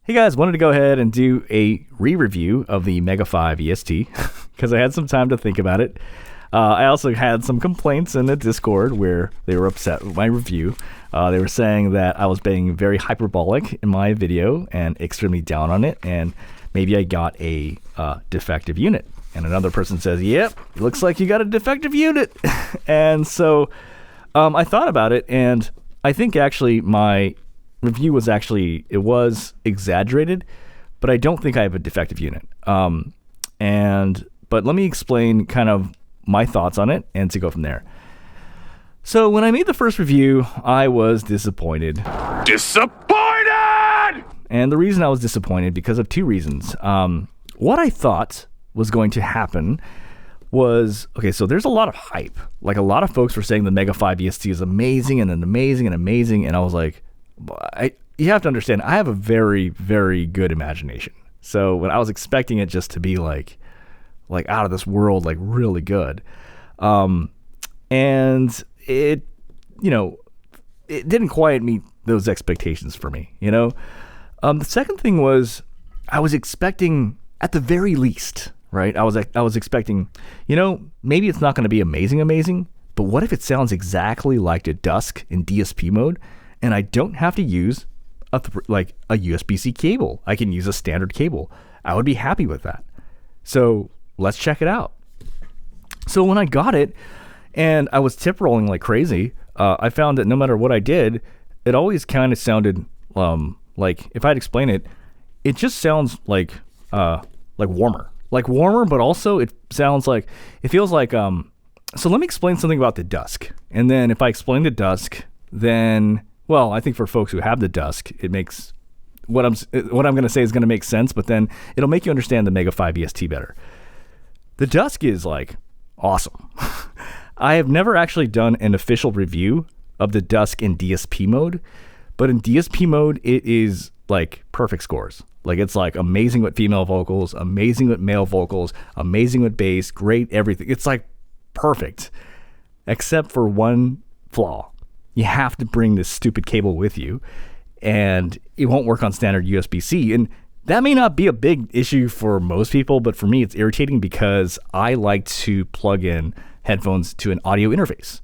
Hey guys, wanted to go ahead and do a re-review of the Mega5 EST because I had some time to think about it. I also had some complaints in the Discord where they were upset with my review. They were saying that I was being very hyperbolic in my video and extremely down on it, and maybe I got a defective unit. And another person says, yep, looks like you got a defective unit. And so I thought about it, and I think actually my review was it was exaggerated, but I don't think I have a defective unit. But let me explain kind of my thoughts on it and to go from there. So when I made the first review, I was disappointed. Disappointed! And the reason I was disappointed because of two reasons. What I thought was going to happen was, okay, so there's a lot of hype. Like a lot of folks were saying the Mega5 EST is amazing and amazing and amazing. And I was like, you have to understand, I have a very, very good imagination. So when I was expecting it just to be like out of this world, like really good. And it, it didn't quite meet those expectations for me, The second thing was I was expecting at the very least, right? I was expecting, maybe it's not going to be amazing, but what if it sounds exactly like the Dusk in DSP mode? And I don't have to use a USB-C cable. I can use a standard cable. I would be happy with that. So let's check it out. So when I got it and I was tip rolling like crazy, I found that no matter what I did, it always kind of sounded like, if I'd explain it, it just sounds like warmer. Like warmer, but also it feels like, so let me explain something about the Dusk. And then if I explain the Dusk, then, well, I think for folks who have the Dusk, it makes what I'm going to say is going to make sense, but then it'll make you understand the Mega5 EST better. The Dusk is like awesome. I have never actually done an official review of the Dusk in DSP mode, but in DSP mode, it is like perfect scores. Like it's like amazing with female vocals, amazing with male vocals, amazing with bass, great everything. It's like perfect, except for one flaw. You have to bring this stupid cable with you, and it won't work on standard USB-C. And that may not be a big issue for most people, but for me, it's irritating because I like to plug in headphones to an audio interface.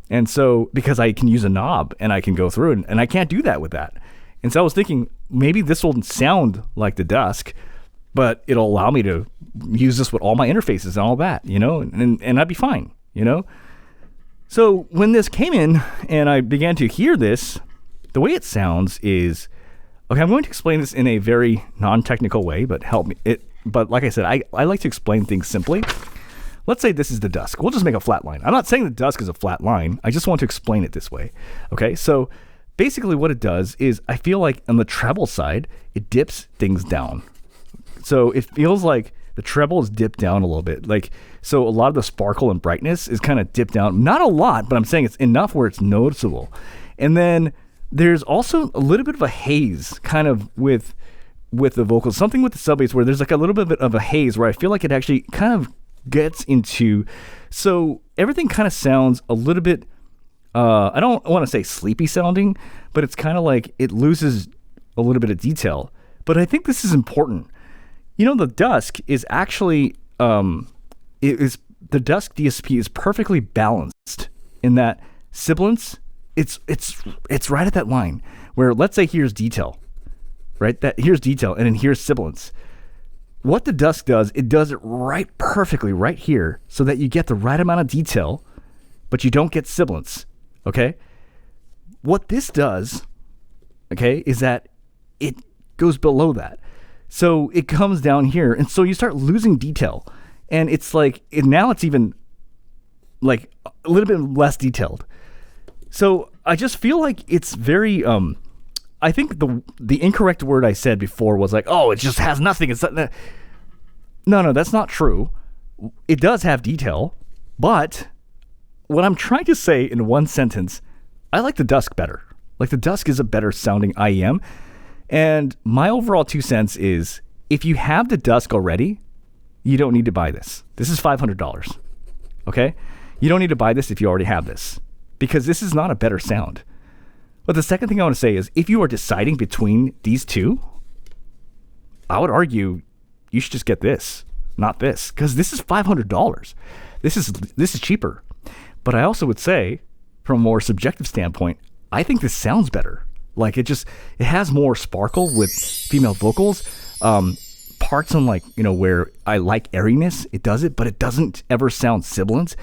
And so, because I can use a knob and I can go through it, and I can't do that with that. And so I was thinking, maybe this will sound like the Dusk, but it'll allow me to use this with all my interfaces and all that, and I'd be fine, So when this came in and I began to hear this, the way it sounds is, okay, I'm going to explain this in a very non-technical way, but help me. But like I said, I like to explain things simply. Let's say this is the Dusk. We'll just make a flat line. I'm not saying the Dusk is a flat line. I just want to explain it this way. Okay, so basically what it does is I feel like on the treble side, it dips things down. So it feels like the treble is dipped down a little bit. So a lot of the sparkle and brightness is kind of dipped down. Not a lot, but I'm saying it's enough where it's noticeable. And then there's also a little bit of a haze kind of with the vocals. Something with the sub bass where there's like a little bit of a haze where I feel like it actually kind of gets into. So everything kind of sounds a little bit, I don't want to say sleepy sounding, but it's kind of like it loses a little bit of detail. But I think this is important. The Dusk is actually, the Dusk DSP is perfectly balanced in that sibilance. It's right at that line where, let's say, here's detail, right? Here's detail, and then here's sibilance. What the Dusk does, it does it right perfectly right here, so that you get the right amount of detail, but you don't get sibilance. Okay. What this does, okay, is that it goes below that. So it comes down here, and so you start losing detail, and it's like now it's even like a little bit less detailed. So I just feel like it's very. I think the incorrect word I said before was like, oh, it just has nothing. It's not. No, that's not true. It does have detail, but what I'm trying to say in one sentence, I like the Dusk better. Like the Dusk is a better sounding IEM. And my overall 2 cents is, if you have the Dusk already, you don't need to buy this. This is $500. Okay? You don't need to buy this if you already have this, because this is not a better sound. But the second thing I want to say is, if you are deciding between these two, I would argue you should just get this, not this, because this is $500. This is cheaper. But I also would say, from a more subjective standpoint, I think this sounds better. Like it has more sparkle with female vocals. Parts on like, where I like airiness, it does it, but it doesn't ever sound sibilant.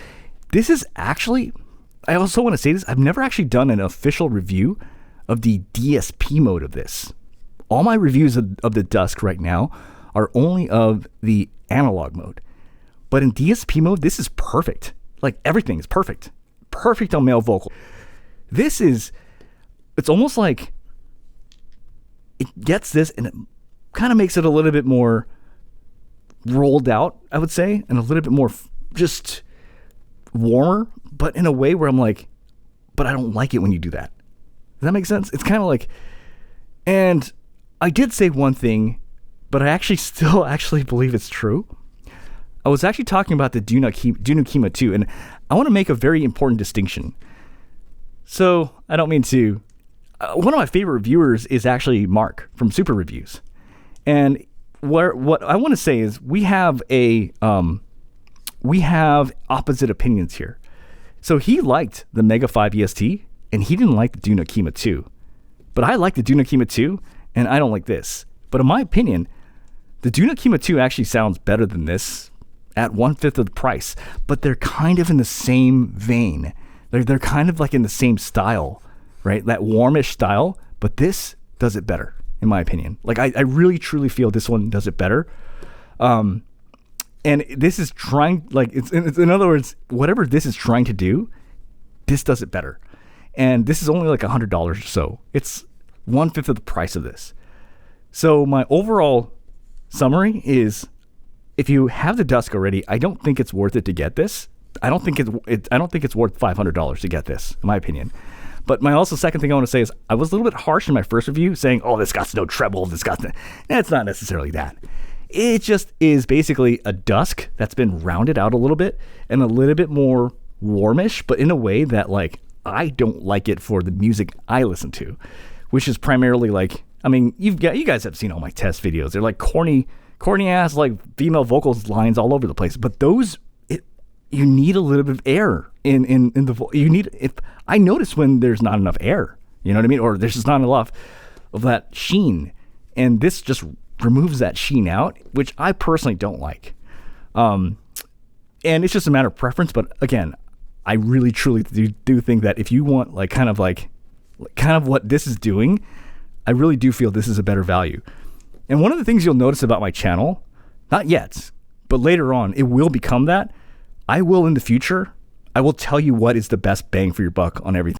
This is actually, I also want to say this, I've never actually done an official review of the DSP mode of this. All my reviews of the Dusk right now are only of the analog mode. But in DSP mode, this is perfect. Like everything is perfect. Perfect on male vocal. It's almost like it gets this and it kind of makes it a little bit more rolled out, I would say, and a little bit more just warmer, but in a way where I'm like, but I don't like it when you do that. Does that make sense? It's kind of like, and I did say one thing, but I still believe it's true. I was actually talking about the Dunukima 2, and I want to make a very important distinction. So I don't mean to. One of my favorite reviewers is actually Mark from Super Reviews, and what I want to say is we have opposite opinions here. So he liked the Mega5 EST, and he didn't like the Dunukima 2, but I like the Dunukima 2, and I don't like this. But in my opinion, the Dunukima 2 actually sounds better than this at 1/5 of the price, but they're kind of in the same vein. They're kind of like in the same style, right? That warmish style, but this does it better, in my opinion. Like I really truly feel this one does it better. And this is trying, like it's in other words, whatever this is trying to do, this does it better. And this is only like $100 or so. It's 1/5 of the price of this. So my overall summary is, if you have the Dusk already, I don't think it's worth it to get this. I don't think it's worth $500 to get this, in my opinion. But my also second thing I want to say is I was a little bit harsh in my first review saying, oh, this got no treble, this got no. And it's not necessarily that. It just is basically a Dusk that's been rounded out a little bit and a little bit more warmish, but in a way that like I don't like it for the music I listen to, which is primarily like, I mean, you guys have seen all my test videos. They're like corny ass like female vocals lines all over the place. But those, you need a little bit of air in the you need. If I notice when there's not enough air, you know what I mean, or there's just not enough of that sheen, and this just removes that sheen out, which I personally don't like. And it's just a matter of preference. But again, I really truly do think that if you want like kind of what this is doing, I really do feel this is a better value. And one of the things you'll notice about my channel, not yet, but later on, it will become that. I will in the future, I will tell you what is the best bang for your buck on everything.